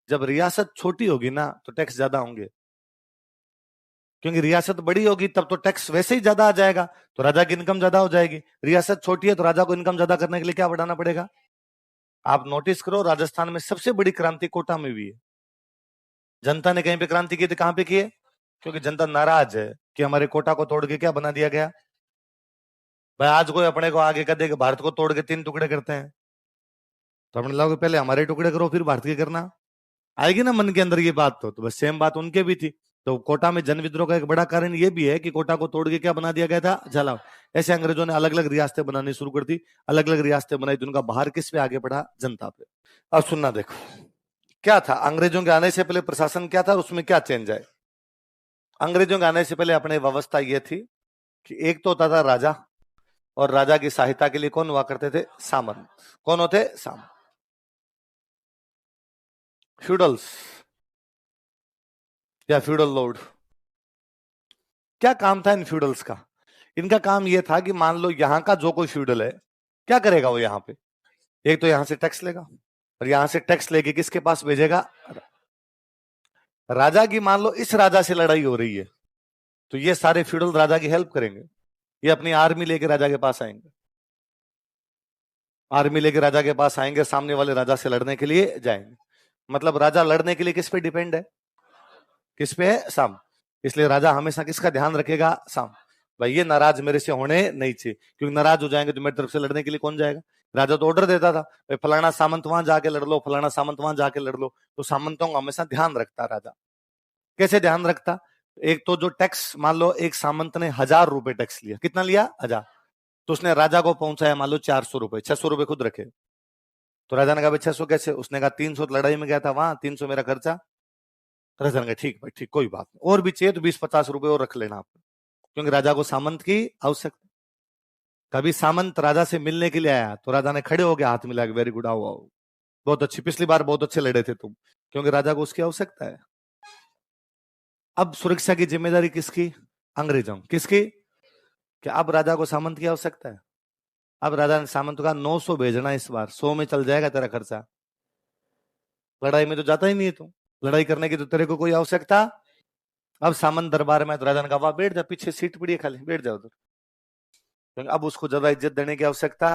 जब रियासत छोटी होगी ना तो टैक्स ज्यादा होंगे, क्योंकि रियासत बड़ी होगी तब तो टैक्स वैसे ही ज्यादा आ जाएगा, तो राजा की इनकम ज्यादा हो जाएगी। रियासत छोटी है तो राजा को इनकम ज्यादा करने के लिए क्या बढ़ाना पड़ेगा? आप नोटिस करो, राजस्थान में सबसे बड़ी क्रांति कोटा में हुई है। जनता ने कहीं पे क्रांति की थी, कहां पे की है? क्योंकि जनता नाराज है कि हमारे कोटा को तोड़ के क्या बना दिया गया। भाई आज कोई अपने को आगे कर दे कि भारत को तोड़ के 3 टुकड़े करते हैं, तो अपने लोग पहले हमारे टुकड़े करो फिर भारत के करना। आएगी ना मन के अंदर ये बात, तो बस सेम बात उनके भी थी। तो कोटा में जन विद्रोह का एक बड़ा कारण ये भी है कि कोटा को तोड़ के क्या बना दिया गया था? जलाओ। ऐसे अंग्रेजों ने अलग अलग रियासतें बनानी शुरू कर दी, अलग अलग रियासतें बनाई, तो उनका बाहर किस पे आगे बढ़ा? जनता पे। अब सुनना देखो, क्या था अंग्रेजों के आने से पहले प्रशासन क्या था, उसमें क्या चेंज आए? अंग्रेजों के आने से पहले अपने व्यवस्था यह थी कि एक तो होता था राजा, और राजा की सहायता के लिए कौन हुआ करते थे? सामंत। कौन होते? सामंत। फ्यूडल्स या फ्यूडल लॉर्ड। क्या काम था इन फ्यूडल्स का? इनका काम यह था कि मान लो यहां का जो कोई फ्यूडल है, क्या करेगा वो? यहां पे एक तो यहां से टैक्स लेगा, और यहां से टैक्स लेके किसके पास भेजेगा? राजा की। मान लो इस राजा से लड़ाई हो रही है, तो ये सारे फ्यूडल राजा की हेल्प करेंगे, ये अपनी आर्मी लेके राजा के पास आएंगे, आर्मी लेके राजा के पास आएंगे, सामने वाले राजा से लड़ने के लिए जाएंगे। मतलब राजा लड़ने के लिए किस पे डिपेंड है? किस पे है? साम। इसलिए राजा हमेशा किसका ध्यान रखेगा? साम। भाई ये नाराज मेरे से होने नहीं चाहिए, क्योंकि नाराज हो जाएंगे तो मेरी तरफ से लड़ने के लिए कौन जाएगा? राजा तो ऑर्डर देता था, भाई फलाना सामंत वहां जाके लड़ लो, फलाना सामंत वहां जाके लड़ लो, तो सामंतों का हमेशा ध्यान रखता राजा। कैसे ध्यान रखता? एक तो जो टैक्स, मान लो एक सामंत ने 1000 रुपए टैक्स लिया, कितना लिया? 1000। तो उसने राजा को पहुंचाया मान लो 400 रुपए, 600 रुपए खुद रखे। तो राजा ने कहा 600 कैसे? उसने कहा 300 लड़ाई में गया था वहां, 300 मेरा खर्चा। राजा ने कहा ठीक भाई ठीक, कोई बात नहीं, और भी चाहिए तो 20-50 रुपए और रख लेना आप, क्योंकि राजा को सामंत की आवश्यकता। कभी सामंत राजा से मिलने के लिए आया तो राजा ने खड़े हो गए, हाथ मिला के वेरी गुड, आओ आओ, बहुत अच्छी, पिछली बार बहुत अच्छे लड़े थे तुम, क्योंकि राजा को उसकी आवश्यकता है। अब सुरक्षा की जिम्मेदारी किसकी? अंग्रेजों। किसकी? कि अब राजा को सामंत की आवश्यकता है। अब राजा ने सामंत का 900 भेजना, इस बार 100 में चल जाएगा तेरा खर्चा, लड़ाई में तो जाता ही नहीं है तू, लड़ाई करने की तो तेरे को कोई आवश्यकता। अब सामंत दरबार में, तो राजा ने कहा वाह बैठ जा, पीछे सीट पड़ी है खाली, बैठ जाओ उधर, क्योंकि अब उसको ज्यादा इज्जत देने की आवश्यकता।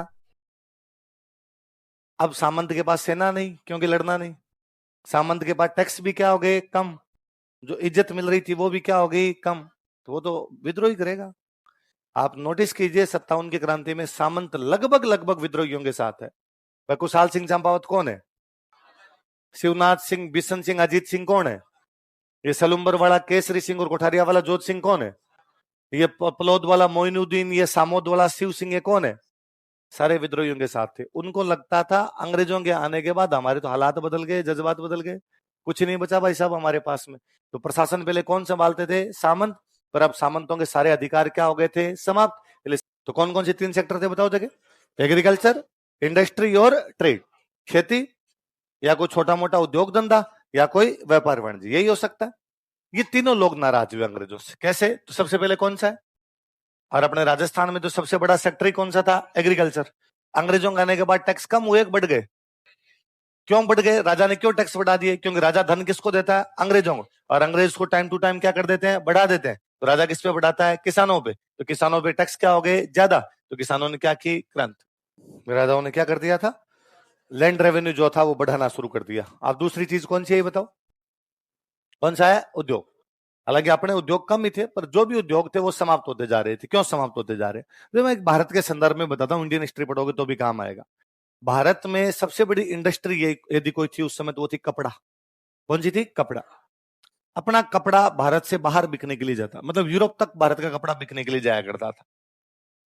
अब सामंत के पास सेना नहीं, क्योंकि लड़ना नहीं। सामंत के पास टैक्स भी क्या हो गए? कम। जो इज्जत मिल रही थी वो भी क्या हो गई? कम। तो वो तो विद्रोही करेगा। आप नोटिस कीजिए 57 की क्रांति में सामंत लगभग लगभग विद्रोहियों के साथ है। वह कुशाल सिंह चंपावत कौन है? शिवनाथ सिंह, बिशन सिंह, अजीत सिंह कौन है? ये सलुम्बर वाला केसरी सिंह और कोठारिया वाला जोध सिंह कौन है? ये पलोद वाला मोइनुद्दीन, ये सामोद वाला शिव सिंह, ये कौन है? सारे विद्रोहियों के साथ थे। उनको लगता था अंग्रेजों के आने के बाद हमारे तो हालात बदल गए, जज्बात बदल गए, कुछ नहीं बचा भाई साहब हमारे पास में। तो प्रशासन पहले कौन संभालते थे? सामंत। पर अब सामंतों के सारे अधिकार क्या हो गए थे? समाप्त। तो कौन कौन से 3 सेक्टर थे बताओ जगह? एग्रीकल्चर, इंडस्ट्री और ट्रेड, खेती, या कोई छोटा मोटा उद्योग धंधा, या कोई व्यापार वाणिज्य, यही हो सकता है। ये तीनों लोग नाराज हुए अंग्रेजों से। कैसे? तो सबसे पहले कौन सा है? और अपने राजस्थान में तो सबसे बड़ा सेक्टर ही कौन सा था? एग्रीकल्चर। अंग्रेजों के आने के बाद टैक्स कम हुए, बढ़ गए? क्यों बढ़ गए? राजा ने क्यों टैक्स बढ़ा दिए? क्योंकि राजा धन किसको देता है? अंग्रेजों को। और अंग्रेज को टाइम टू टाइम क्या कर देते हैं? बढ़ा देते हैं। तो राजा किस पे बढ़ाता है? किसानों पे। तो किसानों पे टैक्स क्या हो गए? ज्यादा। तो किसानों ने क्या की? क्रांति। राजाओं ने क्या कर दिया था? लैंड रेवेन्यू जो था वो बढ़ाना शुरू कर दिया। अब दूसरी चीज कौन सी है बताओ? कौन सा है? उद्योग। हालांकि अपने उद्योग कम ही थे, पर जो भी उद्योग थे वो समाप्त होते जा रहे थे। क्यों समाप्त होते जा रहे? तो मैं एक भारत के संदर्भ में बताता हूं, इंडियन हिस्ट्री पढ़ोगे तो भी काम आएगा। भारत में सबसे बड़ी इंडस्ट्री यदि कोई थी उस समय तो वो थी कपड़ा। कौन सी थी? कपड़ा। अपना कपड़ा भारत से बाहर बिकने के लिए जाता, मतलब यूरोप तक भारत का कपड़ा बिकने के लिए जाया करता था।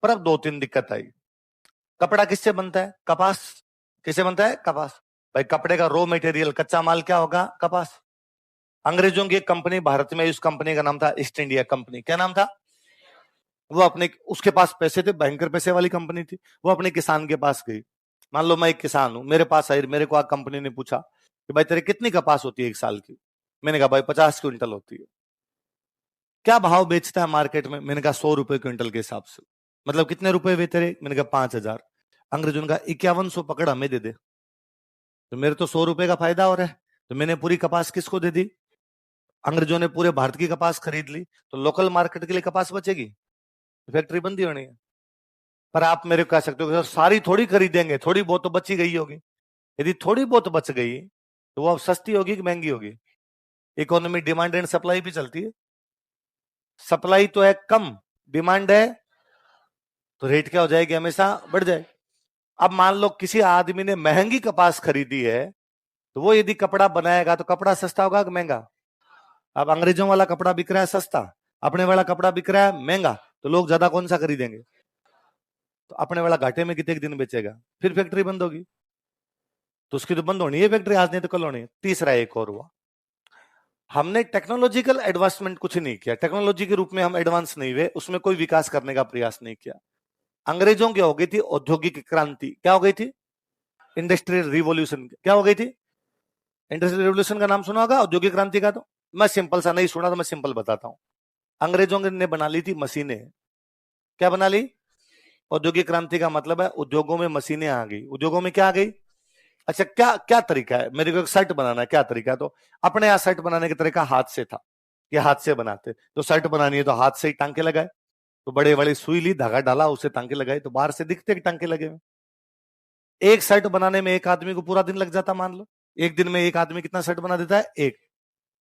पर अब 2-3 दिक्कत आई। कपड़ा किससे बनता है? कपास। किससे बनता है? कपास। भाई कपड़े का रॉ मटेरियल, कच्चा माल क्या होगा? कपास। अंग्रेजों की एक कंपनी भारत में, उस कंपनी का नाम था ईस्ट इंडिया कंपनी। क्या नाम था? वो अपने, उसके पास पैसे थे, भयंकर पैसे वाली कंपनी थी। वो अपने किसान के पास गई। मान लो मैं एक किसान हूं, मेरे पास आई, मेरे को कंपनी ने पूछा कि भाई तेरे कितनी कपास होती है एक साल की? मैंने कहा भाई 50 क्विंटल होती है। क्या भाव बेचता है मार्केट में? मैंने कहा 100 रुपए क्विंटल के हिसाब से। मतलब कितने रुपए हुए तेरे? मैंने कहा 5000। अंग्रेजों का 5100 पकड़ हमें दे दे, तो मेरे तो 100 रुपए का फायदा हो रहा है। तो मैंने पूरी कपास किसको दे दी? अंग्रेजों ने पूरे भारत की कपास खरीद ली, तो लोकल मार्केट के लिए कपास बचेगी, फैक्ट्री बंद ही होनी है। पर आप मेरे को कह सकते हो कि सारी थोड़ी खरीदेंगे, थोड़ी बहुत तो बची गई होगी। यदि थोड़ी बहुत बच गई तो वो अब सस्ती होगी कि महंगी होगी? इकोनॉमी डिमांड एंड सप्लाई भी चलती है। सप्लाई तो है कम, डिमांड है, तो रेट क्या हो जाएगी? हमेशा बढ़ जाए। अब मान लो किसी आदमी ने महंगी कपास खरीदी है, तो वो यदि कपड़ा बनाएगा तो कपड़ा सस्ता होगा कि महंगा? अब अंग्रेजों वाला कपड़ा बिक रहा है सस्ता, अपने वाला कपड़ा बिक रहा है महंगा, तो लोग ज्यादा कौन सा खरीदेंगे? तो अपने वाला घाटे में कितने दिन बेचेगा? फिर फैक्ट्री बंद होगी। तो उसकी तो बंद होनी है फैक्ट्री, आज नहीं तो कल होनी है। तीसरा एक और हुआ, हमने टेक्नोलॉजिकल एडवांसमेंट कुछ नहीं किया, टेक्नोलॉजी के रूप में हम एडवांस नहीं हुए, उसमें कोई विकास करने का प्रयास नहीं किया। अंग्रेजों की हो गई थी औद्योगिक क्रांति, क्या हो गई थी? Industrial revolution. क्या हो गई थी? इंडस्ट्रियल रिवॉल्यूशन का नाम सुना होगा, औद्योगिक क्रांति का। तो मैं सिंपल सा, नहीं सुना तो मैं सिंपल बताता हूं। अंग्रेजों ने बना ली थी मशीनें। क्या बना ली? औद्योगिक क्रांति का मतलब है उद्योगों में मशीनें आ गई। उद्योगों में क्या आ गई? अच्छा, क्या क्या तरीका है? मेरे को एक शर्ट बनाना है, क्या तरीका है? तो अपने यहाँ शर्ट बनाने का तरीका हाथ से था, ये हाथ से बनाते। तो शर्ट बनानी है तो हाथ से ही टांके लगाए, तो बड़े बड़े सुई ली, धागा डाला, उसे टांके लगाए, तो बाहर से दिखते टांके लगे हुए। एक शर्ट बनाने में एक आदमी को पूरा दिन लग जाता, मान लो एक दिन में एक आदमी कितना शर्ट बना देता है? एक।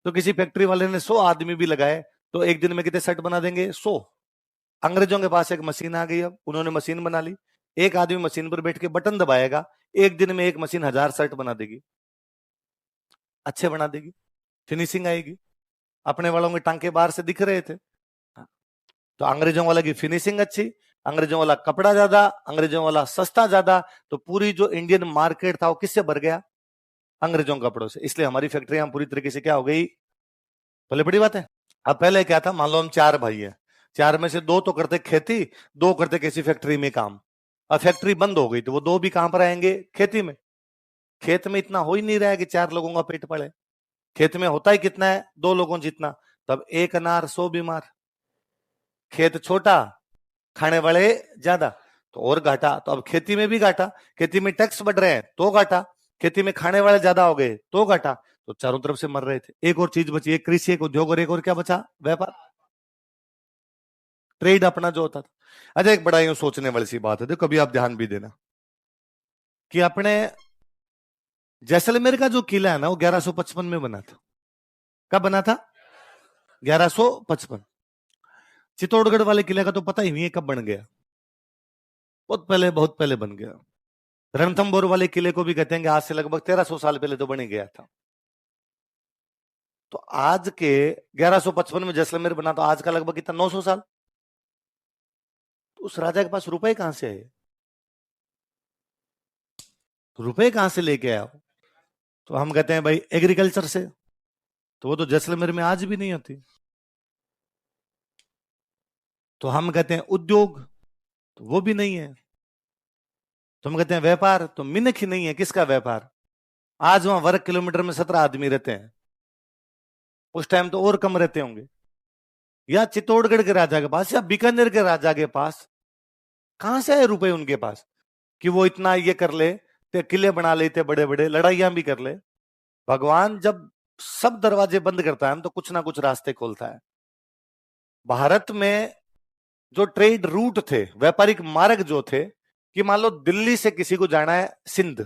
तो किसी फैक्ट्री वाले ने 100 आदमी भी लगाए तो एक दिन में कितने शर्ट बना देंगे? 100। अंग्रेजों के पास एक मशीन आ गई, अब उन्होंने मशीन बना ली, एक आदमी मशीन पर बैठ के बटन दबाएगा, एक दिन में एक मशीन 1000 शर्ट बना देगी। अच्छे बना देगी, फिनिशिंग आएगी। अपने वालों के टांके बाहर से दिख रहे थे। तो अंग्रेजों वाला की फिनिशिंग अच्छी, अंग्रेजों वाला कपड़ा ज्यादा, अंग्रेजों वाला सस्ता ज्यादा, तो पूरी जो इंडियन मार्केट था वो किससे भर गया? अंग्रेजों के कपड़ों से। इसलिए हमारी फैक्ट्रियां पूरी तरीके से क्या हो गई? भले बड़ी बात है। अब पहले क्या था, मान लो हम 4 भाई हैं, 4 में से 2 तो करते खेती, 2 करते किसी फैक्ट्री में काम। अब फैक्ट्री बंद हो गई तो वो 2 भी कहां पर आएंगे? खेती में। खेत में इतना हो ही नहीं रहा है कि 4 लोगों का पेट पड़े। खेत में होता ही कितना है? 2 लोगों जितना। तब एक अनार 100 बीमार। खेत छोटा, खाने वाले ज्यादा, तो और घाटा। तो अब खेती में भी घाटा, खेती में टैक्स बढ़ रहे हैं तो घाटा, खेती में खाने वाले ज्यादा हो गए तो घाटा। तो चारों तरफ से मर रहे थे। एक और चीज बची, एक कृषि, एक उद्योग, और एक और क्या बचा? व्यापार, ट्रेड अपना जो होता था। अच्छा, एक बड़ा यूं सोचने वाली सी बात है, देखो कभी आप ध्यान भी देना कि अपने जैसलमेर का जो किला है ना, वो 1155 में बना था। कब बना था? 1155। चित्तौड़गढ़ वाले किले का तो पता ही नहीं है कब बन गया, बहुत पहले, बहुत पहले बन गया। रणथंभौर वाले किले को भी कहते हैं कि आज से लगभग 1300 साल पहले तो बन ही गया था। तो आज के 1155 में जैसलमेर बना, तो आज का लगभग कितना? 900 साल। तो उस राजा के पास रुपए कहां से आए? रुपए कहां से लेके आया? तो हम कहते हैं भाई एग्रीकल्चर से, तो वो तो जैसलमेर में आज भी नहीं होती। तो हम कहते हैं उद्योग, तो वो भी नहीं है। तो हम कहते हैं व्यापार, तो मिनख ही नहीं है। किसका व्यापार? आज वहां वर्ग किलोमीटर में 17 आदमी रहते हैं, उस टाइम तो और कम रहते होंगे। या चित्तौड़गढ़ के राजा के पास या बीकानेर के राजा के पास कहां से आए रुपए उनके पास कि वो इतना ये कर ले, ते किले बना लेते बड़े बड़े, लड़ाइयां भी कर ले। भगवान जब सब दरवाजे बंद करता है तो कुछ ना कुछ रास्ते खोलता है। भारत में जो ट्रेड रूट थे, व्यापारिक मार्ग जो थे, कि मान लो दिल्ली से किसी को जाना है सिंध,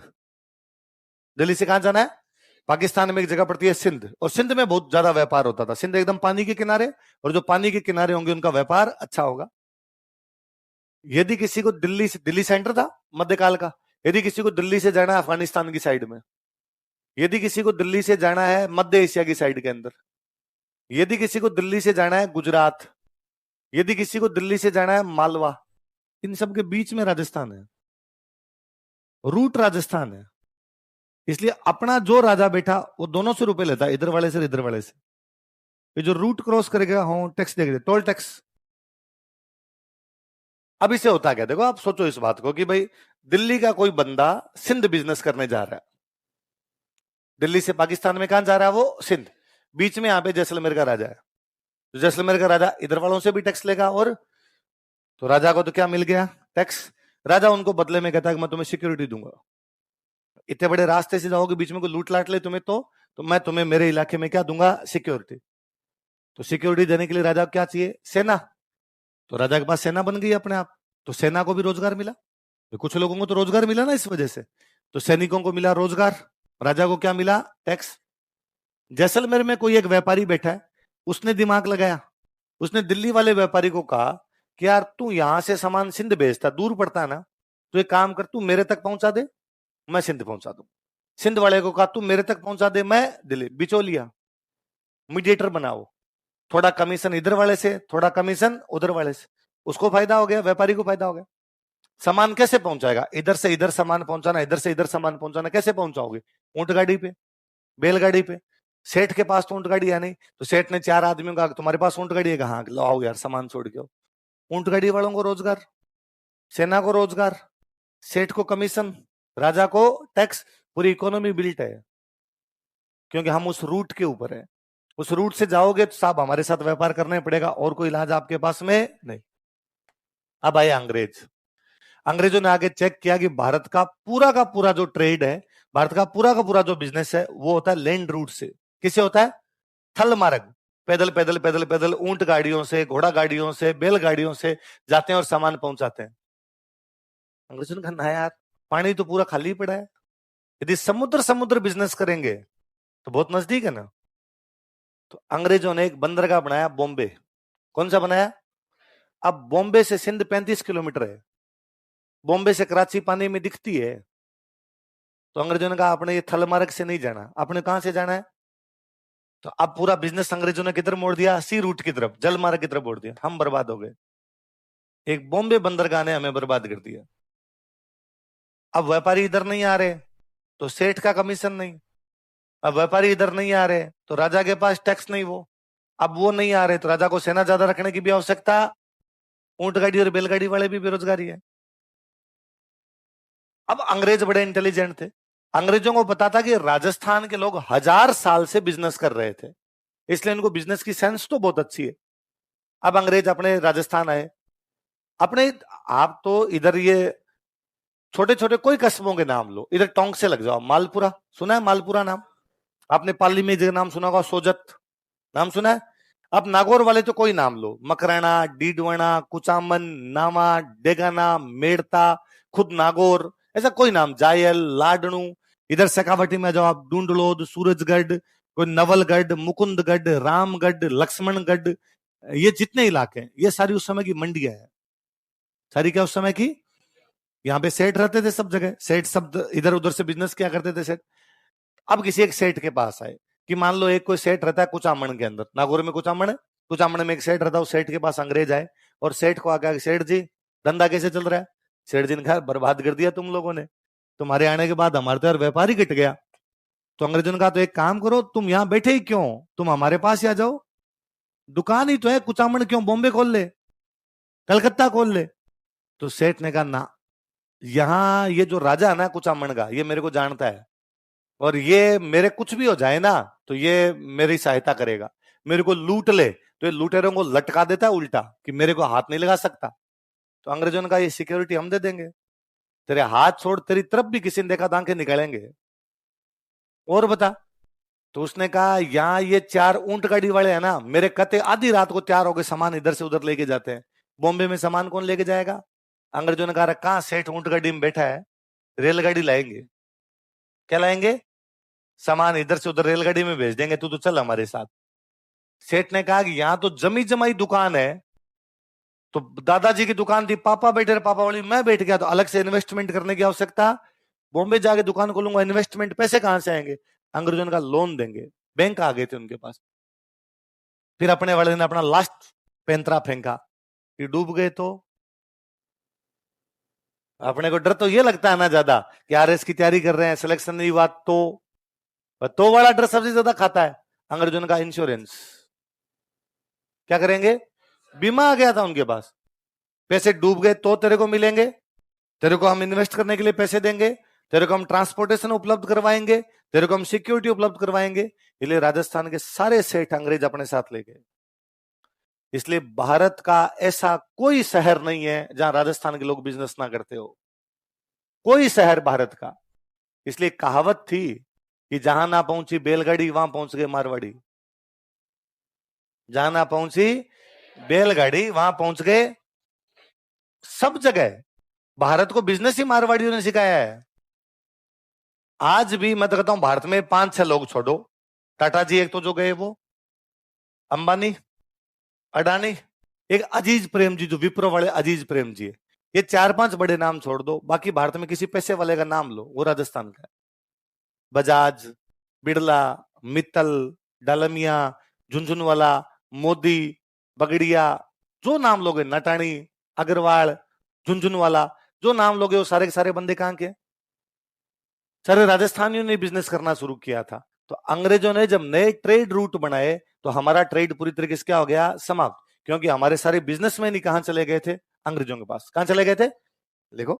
दिल्ली से कहां जाना है? पाकिस्तान में एक जगह पड़ती है सिंध, और सिंध में बहुत ज्यादा व्यापार होता था। सिंध एकदम पानी के किनारे, और जो पानी के किनारे होंगे उनका व्यापार अच्छा होगा। यदि किसी को दिल्ली से, दिल्ली सेंटर था मध्यकाल का, यदि किसी को दिल्ली से जाना है अफगानिस्तान की साइड में, यदि किसी को दिल्ली से जाना है मध्य एशिया की साइड के अंदर, यदि किसी को दिल्ली से जाना है गुजरात, यदि किसी को दिल्ली से जाना है मालवा, इन सब के बीच में राजस्थान है, रूट राजस्थान है। इसलिए अपना जो राजा बैठा वो दोनों से रुपए लेता है, इधर वाले से इधर वाले से। ये जो रूट क्रॉस करेगा, हाँ टैक्स देगा, टोल टैक्स। अब इसे होता क्या, देखो आप सोचो इस बात को कि भाई दिल्ली का कोई बंदा सिंध बिजनेस करने जा रहा है, दिल्ली से पाकिस्तान में कहां जा रहा है? वो सिंध। बीच में यहां पे जैसलमेर का राजा है, तो जैसलमेर का राजा इधर वालों से भी टैक्स लेगा, और तो राजा को तो क्या मिल गया? टैक्स। राजा उनको बदले में कहता है कि मैं तुम्हें सिक्योरिटी दूंगा, इतने बड़े रास्ते से जाओगे, बीच में कोई लूट लाट ले तुम्हें तो तो मैं तुम्हें मेरे इलाके में क्या दूंगा, सिक्योरिटी। तो सिक्योरिटी देने के लिए राजा को क्या चाहिए, सेना। तो राजा के पास सेना बन गई अपने आप, तो सेना को भी रोजगार मिला। तो कुछ लोगों को तो रोजगार मिला ना इस वजह से, तो सैनिकों को मिला रोजगार, राजा को क्या मिला, टैक्स। जैसलमेर में कोई एक व्यापारी बैठा है, उसने दिमाग लगाया, उसने दिल्ली वाले व्यापारी को कहा कि यार तू यहां से सामान सिंध भेजता, दूर पड़ता है ना, तो एक काम कर, तू मेरे तक पहुंचा दे, मैं सिंध पहुंचा दूं। सिंध वाले को कहा तू मेरे तक पहुंचा दे, मैं दिल्ली। बिचौलिया, मीडिएटर बनाओ, थोड़ा कमीशन इधर वाले से, थोड़ा कमीशन उधर वाले से, उसको फायदा हो गया, व्यापारी को फायदा हो गया। सामान कैसे पहुंचाएगा, इधर से इधर सामान पहुंचाना, इधर से इधर सामान पहुंचाना, कैसे पहुंचाओगे, ऊंट गाड़ी पे, बैलगाड़ी पे। सेठ के पास तो ऊंट गाड़ी है नहीं, तो सेठ ने 4 आदमियों का, तुम्हारे पास ऊंट गाड़ी है, कहा लाओ यार सामान छोड़ के। ऊंट गाड़ी वालों को रोजगार, सेना को रोजगार, सेठ को कमीशन, राजा को टैक्स, पूरी इकोनॉमी बिल्ट है, क्योंकि हम उस रूट के ऊपर है। उस रूट से जाओगे तो साहब हमारे साथ व्यापार करना पड़ेगा, और कोई इलाज आपके पास में नहीं। अब आए अंग्रेज। अंग्रेजों ने आगे चेक किया कि भारत का पूरा जो ट्रेड है, भारत का पूरा जो बिजनेस है, वो होता है लैंड रूट से। किससे होता है, थल मार्ग, पैदल पैदल पैदल पैदल, ऊंट गाड़ियों से, घोड़ा गाड़ियों से, बैल गाड़ियों से जाते हैं और सामान पहुंचाते हैं। अंग्रेजों ने कहा यार पानी तो पूरा खाली पड़ा है, यदि समुद्र समुद्र बिजनेस करेंगे तो बहुत नजदीक है ना। तो अंग्रेजों ने एक बंदरगाह बनाया बॉम्बे। कौन सा बनाया, अब बॉम्बे से सिंध 35 किलोमीटर है, बॉम्बे से कराची पानी में दिखती है। तो अंग्रेजों ने कहा आपने ये थल मार्ग से नहीं जाना, आपने कहां से जाना है। तो अब पूरा बिजनेस अंग्रेजों ने किधर मोड़ दिया, सी रूट की तरफ, जल मार्ग की तरफ मोड़ दिया, हम बर्बाद हो गए। एक बॉम्बे बंदरगाह ने हमें बर्बाद कर दिया। अब व्यापारी इधर नहीं आ रहे तो सेठ का कमीशन नहीं, अब व्यापारी इधर नहीं आ रहे तो राजा के पास टैक्स नहीं, वो अब वो नहीं आ रहे तो राजा को सेना ज्यादा रखने की भी आवश्यकता, ऊंट गाड़ी और बैलगाड़ी वाले भी बेरोजगारी है। अब अंग्रेज बड़े इंटेलिजेंट थे, अंग्रेजों को पता था कि राजस्थान के लोग 1000 साल से बिजनेस कर रहे थे, इसलिए इनको बिजनेस की सेंस तो बहुत अच्छी है। अब अंग्रेज अपने राजस्थान आए, अपने, आप तो इधर ये छोटे छोटे कोई कस्बों के नाम लो, इधर टोंक से लग जाओ, मालपुरा सुना है, मालपुरा नाम आपने, पाली में जगह नाम सुना होगा, सोजत नाम सुना है। अब नागौर वाले तो कोई नाम लो, मकराना, डीडवाना, कुचामन, नामा, डेगाना, मेड़ता, खुद नागौर, ऐसा कोई नाम, जायल, लाडनू। इधर शेखावटी में जाओ आप, डूंडलोद, सूरजगढ़, कोई नवलगढ़, मुकुंदगढ़, रामगढ़, लक्ष्मणगढ़, ये जितने इलाके हैं ये सारी उस समय की मंडियां है, सारी क्या उस समय की। यहाँ पे सेठ रहते थे सब जगह, सेठ सब इधर उधर से बिजनेस क्या करते थे सेठ। अब किसी एक सेठ के पास आए, कि मान लो एक कोई सेठ रहता है कुचामण के अंदर, नागौर में कुचामण है, कुचामण में एक सेठ रहता है, उस सेठ के पास अंग्रेज आए और सेठ को आगे, सेठ जी धंधा कैसे चल रहा है। सेठ जी ने कहा बर्बाद कर दिया तुम लोगों ने, तुम्हारे आने के बाद हमारे तो यार व्यापार ही घट गया। तो अंग्रेजों ने कहा तो एक काम करो, तुम यहां बैठे ही क्यों, तुम हमारे पास ही आ जाओ, दुकान ही तो है, कुचामण क्यों, बॉम्बे खोल ले, कलकत्ता खोल ले। तो सेठ ने कहा ना, यहाँ ये जो राजा है ना कुचामण का, ये मेरे को जानता है, और ये मेरे कुछ भी हो जाए ना तो ये मेरी सहायता करेगा, मेरे को लूट ले तो ये लुटेरों को लटका देता है उल्टा, कि मेरे को हाथ नहीं लगा सकता। तो अंग्रेजों ने कहा ये सिक्योरिटी हम दे देंगे, तेरे हाथ छोड़ तेरी तरफ भी किसी ने देखा तो आंखें निकालेंगे। और बता, तो उसने कहा यहाँ ये 4 ऊंट गाड़ी वाले हैं ना, मेरे कते आधी रात को तैयार होकर सामान इधर से उधर लेके जाते हैं, बॉम्बे में सामान कौन लेके जाएगा। अंग्रेजों ने कहा कहां सेठ ऊंट गाड़ी में बैठा है, रेलगाड़ी लाएंगे, क्या लाएंगे, सामान इधर से उधर रेलगाड़ी में भेज देंगे, तू तो चल हमारे साथ। सेठ ने कहा कि यहां तो जमी जमाई दुकान है, तो दादाजी की दुकान थी, पापा बैठे रहे, पापा वाली मैं बैठ गया, तो अलग से इन्वेस्टमेंट करने की आवश्यकता, बॉम्बे जाके दुकान खोलूंगा, इन्वेस्टमेंट पैसे कहां से आएंगे। अंग्रेजों का लोन देंगे, बैंक आ गए थे उनके पास। फिर अपने वाले ने अपना लास्ट पैंतरा फेंका कि डूब गए तो। अपने को डर तो ये लगता है ना ज्यादा कि आरएस की तैयारी कर रहे हैं, सिलेक्शन नहीं हुआ तो वाला डर सबसे ज्यादा खाता है। अंग्रेजों का इंश्योरेंस, क्या करेंगे, बीमा आ गया था उनके पास, पैसे डूब गए तो तेरे को मिलेंगे, तेरे को हम इन्वेस्ट करने के लिए पैसे देंगे, तेरे को हम ट्रांसपोर्टेशन उपलब्ध करवाएंगे, तेरे को हम सिक्योरिटी उपलब्ध करवाएंगे। इसलिए राजस्थान के सारे सेठ अंग्रेज अपने साथ ले गए। इसलिए भारत का ऐसा कोई शहर नहीं है जहां राजस्थान के लोग बिजनेस ना करते हो, कोई शहर भारत का। इसलिए कहावत थी कि जहां ना पहुंची बैलगाड़ी वहां पहुंच गए मारवाड़ी। जहां ना पहुंची बैलगाड़ी वहां पहुंच गए। सब जगह भारत को बिजनेस ही मारवाड़ियों ने सिखाया है। आज भी मैं तो कहता हूं भारत में 5-6 लोग छोड़ो, टाटा जी एक तो जो गए, वो अंबानी, अडानी, एक अजीज प्रेम जी जो विप्रो वाले अजीज प्रेम जी है, ये 4-5 बड़े नाम छोड़ दो, बाकी भारत में किसी पैसे वाले का नाम लो, वो राजस्थान का है। बजाज, बिड़ला, मित्तल, डालमिया, झुंझुनवाला, मोदी, बगड़िया, जो नाम लोगे, नटानी, अग्रवाल, झुंझुनवाला, जो नाम लोगे वो सारे के सारे बंदे कहां के? सारे राजस्थानियों ने बिजनेस करना शुरू किया था। तो अंग्रेजों ने जब नए ट्रेड रूट बनाए तो हमारा ट्रेड पूरी तरीके से क्या हो गया? समाप्त। क्योंकि हमारे सारे बिजनेसमैन ही कहां चले गए थे? अंग्रेजों के पास। कहां चले गए थे? देखो,